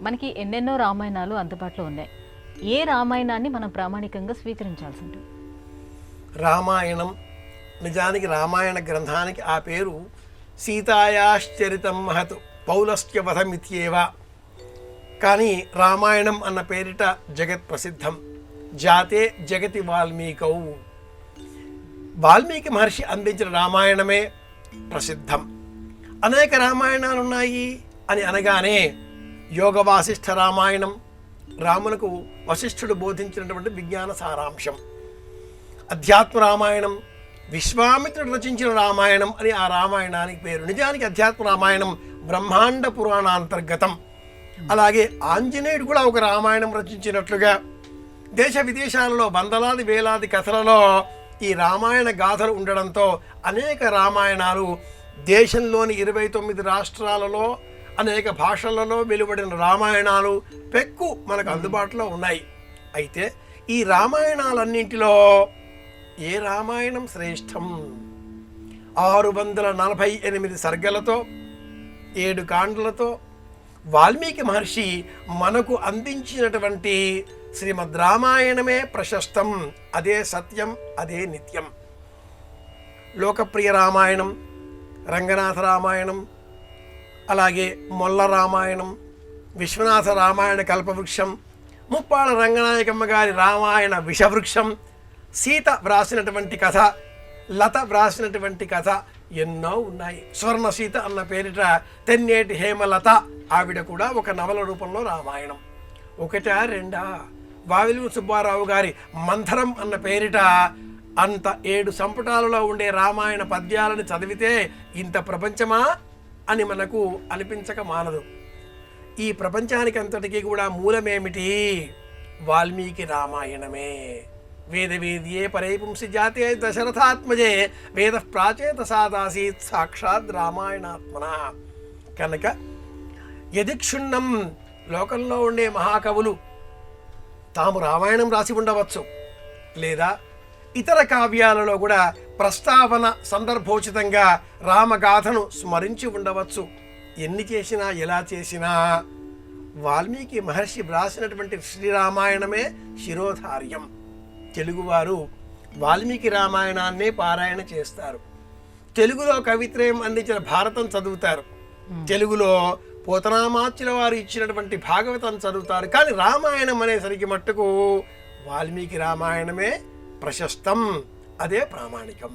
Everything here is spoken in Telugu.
మనకి ఎన్నెన్నో రామాయణాలు అందుబాటులో ఉన్నాయి. ఏ రామాయణాన్ని మనం ప్రామాణికంగా స్వీకరించాల్సి ఉంటుంది? రామాయణం నిజానికి రామాయణ గ్రంథానికి ఆ పేరు సీతాయాశ్చరితం మహత్ పౌలస్త్య వధమిత్యేవ. కానీ రామాయణం అన్న పేరిట జగత్ ప్రసిద్ధం. జాతే జగతి వాల్మీకౌ. వాల్మీకి మహర్షి అందించిన రామాయణమే ప్రసిద్ధం. అనేక రామాయణాలు ఉన్నాయి అని అనగానే యోగ వాసిష్ఠ రామాయణం, రాములకు వశిష్ఠుడు బోధించినటువంటి విజ్ఞాన సారాంశం. అధ్యాత్మ రామాయణం, విశ్వామిత్రుడు రచించిన రామాయణం అని ఆ రామాయణానికి పేరు. నిజానికి అధ్యాత్మ రామాయణం బ్రహ్మాండ పురాణాంతర్గతం. అలాగే ఆంజనేయుడు కూడా ఒక రామాయణం రచించినట్లుగా దేశ విదేశాలలో వందలాది వేలాది కథలలో ఈ రామాయణ గాథలు ఉండడంతో అనేక రామాయణాలు దేశంలోని 29 రాష్ట్రాలలో అనేక భాషలలో వెలువడిన రామాయణాలు పెక్కు మనకు అందుబాటులో ఉన్నాయి. అయితే ఈ రామాయణాలన్నింటిలో ఏ రామాయణం శ్రేష్టం? 648 సర్గలతో 7 కాండలతో వాల్మీకి మహర్షి మనకు అందించినటువంటి శ్రీమద్ రామాయణమే ప్రశస్తం. అదే సత్యం, అదే నిత్యం. లోకప్రియ రామాయణం, రంగనాథ రామాయణం, అలాగే మొల్ల రామాయణం, విశ్వనాథ రామాయణ కల్పవృక్షం, ముప్పాళ్ళ రంగనాయకమ్మ గారి రామాయణ విషవృక్షం, సీత వ్రాసినటువంటి కథ, లత వ్రాసినటువంటి కథ ఎన్నో ఉన్నాయి. స్వర్ణ సీత అన్న పేరిట తెన్నేటి హేమలత ఆవిడ కూడా ఒక నవల రూపంలో రామాయణం. ఒకటా రెండా? వావిలి సుబ్బారావు గారి మంథరం అన్న పేరిట అంత 7 సంపుటాలలో ఉండే రామాయణ పద్యాలను చదివితే ఇంత ప్రపంచమా అని మనకు అనిపించక మానదు. ఈ ప్రపంచానికి అంతటికీ కూడా మూలమేమిటి? వాల్మీకి రామాయణమే. వేదవేద్యే పరైపుంసి జాతే దశరథాత్మజే వేద ప్రాచేత సాదాసీత్ సాక్షాత్ రామాయణాత్మన. కనుక యదిక్షుణ్ణం లోకంలో ఉండే మహాకవులు తాము రామాయణం రాసి ఉండవచ్చు, లేదా ఇతర కావ్యాలలో కూడా ప్రస్తావన సందర్భోచితంగా రామగాథను స్మరించి ఉండవచ్చు. ఎన్ని చేసినా ఎలా చేసినా వాల్మీకి మహర్షి వ్రాసినటువంటి శ్రీరామాయణమే శిరోధార్యం. తెలుగువారు వాల్మీకి రామాయణాన్నే పారాయణ చేస్తారు. తెలుగులో కవిత్రయం అందించిన భారతం చదువుతారు. తెలుగులో పోతనామాచ్యుల వారు ఇచ్చినటువంటి భాగవతం చదువుతారు. కానీ రామాయణం అనేసరికి మట్టుకు వాల్మీకి రామాయణమే ప్రశస్తం, అదే ప్రామాణికం.